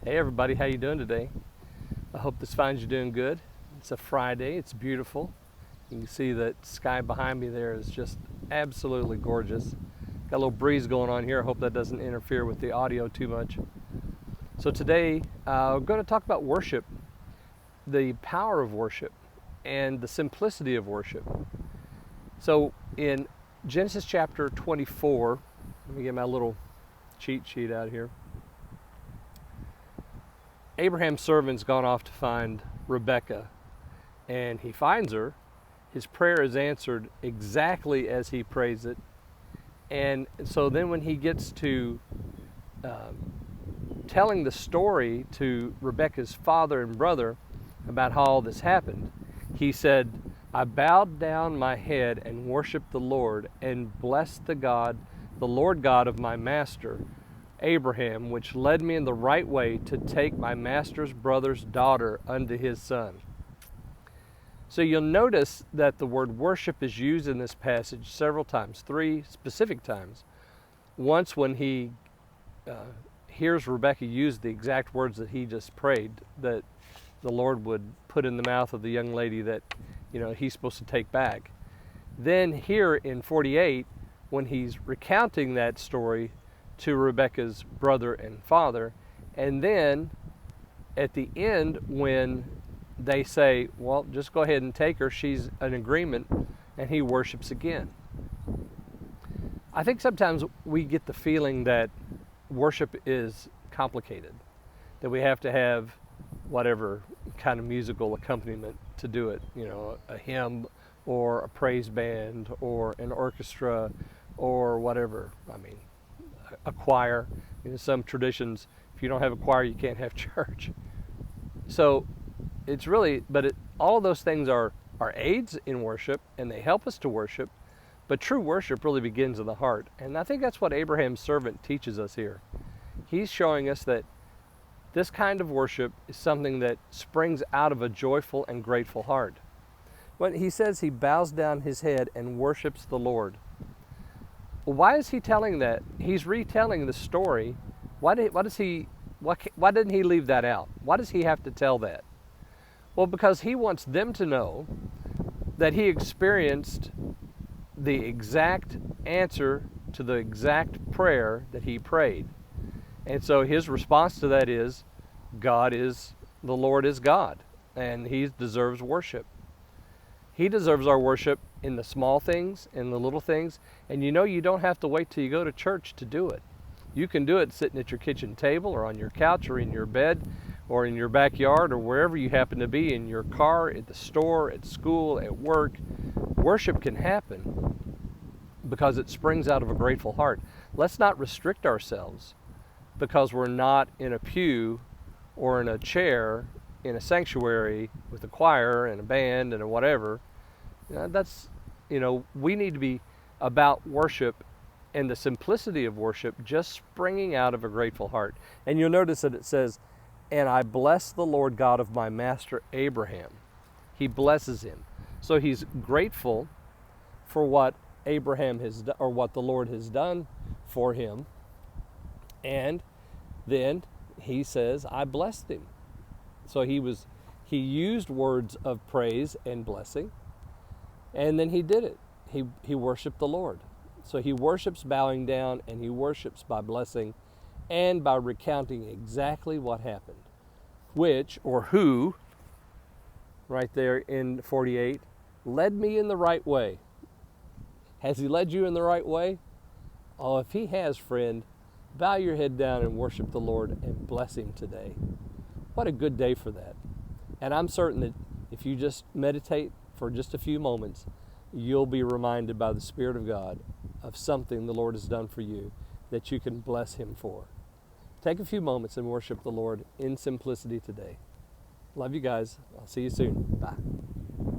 Hey everybody, how you doing today? I hope this finds you doing good. It's a Friday, it's beautiful. You can see that sky behind me there is just absolutely gorgeous. Got a little breeze going on here. I hope that doesn't interfere with the audio too much. So today, we're going to talk about worship, the power of worship, and the simplicity of worship. So in Genesis chapter 24, let me get my little cheat sheet out here. Abraham's servant's gone off to find Rebekah, and he finds her. His prayer is answered exactly as he prays it. And so then when he gets to telling the story to Rebekah's father and brother about how all this happened, he said, I bowed down my head and worshiped the Lord and blessed the Lord God of my master, Abraham, which led me in the right way to take my master's brother's daughter unto his son. So you'll notice that the word worship is used in this passage several times, 3 specific times. Once when he hears Rebekah use the exact words that he just prayed, that the Lord would put in the mouth of the young lady that he's supposed to take back. Then here in 48, when he's recounting that story to Rebekah's brother and father, and then at the end when they say, well, just go ahead and take her, she's an agreement, and he worships again. I think sometimes we get the feeling that worship is complicated, that we have to have whatever kind of musical accompaniment to do it, a hymn or a praise band or an orchestra or whatever. A choir. In some traditions, if you don't have a choir, you can't have church. So it's really, all of those things are aids in worship, and they help us to worship, but true worship really begins in the heart. And I think that's what Abraham's servant teaches us here. He's showing us that this kind of worship is something that springs out of a joyful and grateful heart. When he says he bows down his head and worships the Lord, why is he telling that? He's retelling the story. Why didn't he leave that out? Why does he have to tell that? Well, because he wants them to know that he experienced the exact answer to the exact prayer that he prayed. And so his response to that is, the Lord is God, and he deserves worship. He deserves our worship in the small things, in the little things. And you don't have to wait till you go to church to do it. You can do it sitting at your kitchen table or on your couch or in your bed or in your backyard or wherever you happen to be, in your car, at the store, at school, at work. Worship can happen because it springs out of a grateful heart. Let's not restrict ourselves because we're not in a pew or in a chair in a sanctuary with a choir and a band and a whatever. We need to be about worship and the simplicity of worship just springing out of a grateful heart. And you'll notice that it says, and I bless the Lord God of my master Abraham. He blesses him. So he's grateful for what Abraham has done, or what the Lord has done for him. And then he says, I blessed him. So he used words of praise and blessing, and then he did it. He worshiped the Lord. So he worships bowing down, and he worships by blessing and by recounting exactly what happened. Who, right there in 48, led me in the right way. Has he led you in the right way? Oh, if he has, friend, bow your head down and worship the Lord and bless him today. What a good day for that. And I'm certain that if you just meditate for just a few moments, you'll be reminded by the Spirit of God of something the Lord has done for you that you can bless him for. Take a few moments and worship the Lord in simplicity today. Love you guys. I'll see you soon. Bye.